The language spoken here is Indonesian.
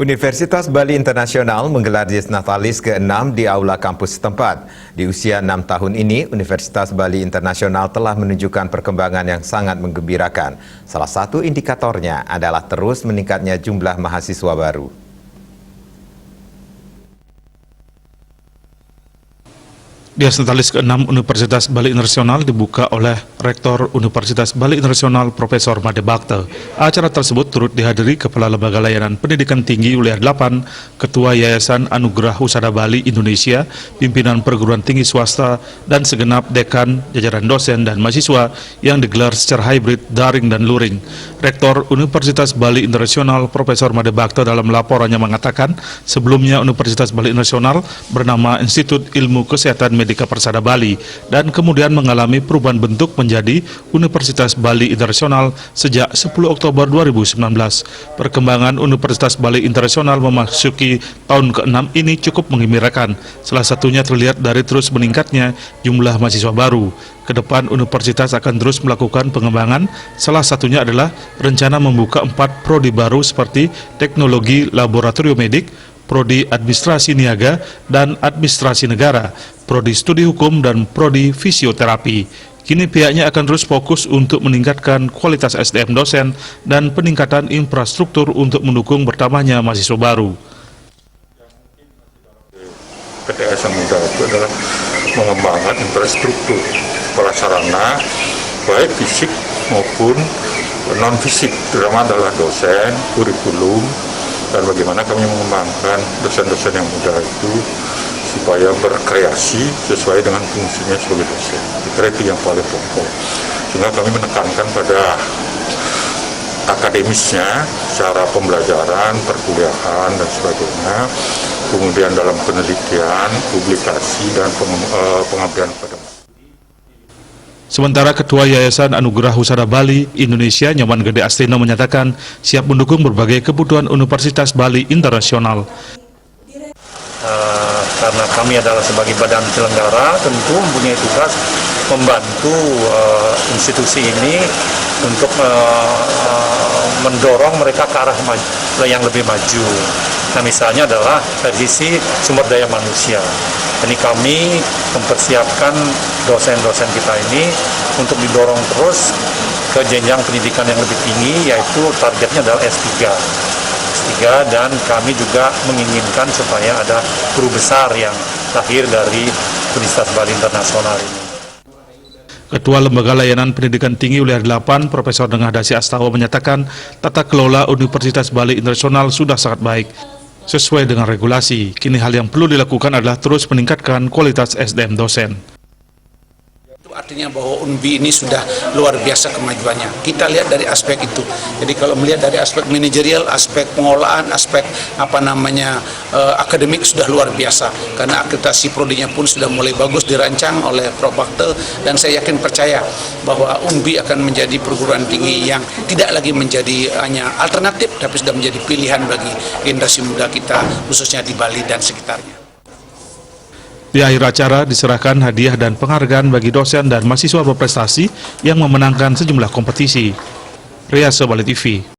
Universitas Bali Internasional menggelar Dies Natalis ke-6 di Aula kampus setempat. Di usia 6 tahun ini, Universitas Bali Internasional telah menunjukkan perkembangan yang sangat menggembirakan. Salah satu indikatornya adalah terus meningkatnya jumlah mahasiswa baru. Dies Natalis ke-6 Universitas Bali Internasional dibuka oleh Rektor Universitas Bali Internasional Profesor Made Bakte. Acara tersebut turut dihadiri Kepala Lembaga Layanan Pendidikan Tinggi Wilayah 8, Ketua Yayasan Anugerah Husada Bali Indonesia, pimpinan perguruan tinggi swasta, dan segenap dekan, jajaran dosen, dan mahasiswa yang digelar secara hybrid, daring, dan luring. Rektor Universitas Bali Internasional Profesor Made Bakte dalam laporannya mengatakan, sebelumnya Universitas Bali Internasional bernama Institut Ilmu Kesehatan Medika Persada Bali dan kemudian mengalami perubahan bentuk menjadi Universitas Bali Internasional sejak 10 Oktober 2019. Perkembangan Universitas Bali Internasional memasuki tahun ke-6 ini cukup menggembirakan. Salah satunya terlihat dari terus meningkatnya jumlah mahasiswa baru. Kedepan universitas akan terus melakukan pengembangan, salah satunya adalah rencana membuka 4 prodi baru seperti Teknologi Laboratorium Medik, Prodi Administrasi Niaga dan Administrasi Negara, Prodi Studi Hukum, dan Prodi Fisioterapi. Kini pihaknya akan terus fokus untuk meningkatkan kualitas SDM dosen dan peningkatan infrastruktur untuk mendukung bertambahnya mahasiswa baru. PTS yang muda itu adalah mengembangkan infrastruktur prasarana, baik fisik maupun non-fisik, terutama adalah dosen, kurikulum, dan bagaimana kami mengembangkan dosen-dosen yang muda itu supaya berkreasi sesuai dengan fungsinya sebagai dosen. Kira itu yang paling pokok. Sehingga kami menekankan pada akademisnya, cara pembelajaran, perkuliahan, dan sebagainya. Kemudian dalam penelitian, publikasi, dan pengabdian kepada masyarakat. Sementara Ketua Yayasan Anugerah Husada Bali Indonesia, Nyoman Gede Astino, menyatakan siap mendukung berbagai kebutuhan Universitas Bali Internasional. Karena kami adalah sebagai badan penyelenggara tentu mempunyai tugas membantu institusi ini untuk mendorong mereka ke arah yang lebih maju. Nah, misalnya adalah dari sisi sumber daya manusia. Ini kami mempersiapkan dosen-dosen kita ini untuk didorong terus ke jenjang pendidikan yang lebih tinggi, yaitu targetnya adalah S3, dan kami juga menginginkan supaya ada guru besar yang lahir dari Universitas Bali Internasional ini. Ketua Lembaga Layanan Pendidikan Tinggi Wilayah 8, Profesor Dengah Dasi Astawa, menyatakan tata kelola Universitas Bali Internasional sudah sangat baik sesuai dengan regulasi. Kini hal yang perlu dilakukan adalah terus meningkatkan kualitas SDM dosen. Artinya bahwa UNBI ini sudah luar biasa kemajuannya. Kita lihat dari aspek itu. Jadi kalau melihat dari aspek manajerial, aspek pengolahan, aspek akademik sudah luar biasa. Karena akreditasi prodinya pun sudah mulai bagus dirancang oleh Prof. Bakte, dan saya yakin percaya bahwa UNBI akan menjadi perguruan tinggi yang tidak lagi menjadi hanya alternatif, tapi sudah menjadi pilihan bagi generasi muda kita, khususnya di Bali dan sekitarnya. Di akhir acara diserahkan hadiah dan penghargaan bagi dosen dan mahasiswa berprestasi yang memenangkan sejumlah kompetisi. Riyaso Bali TV.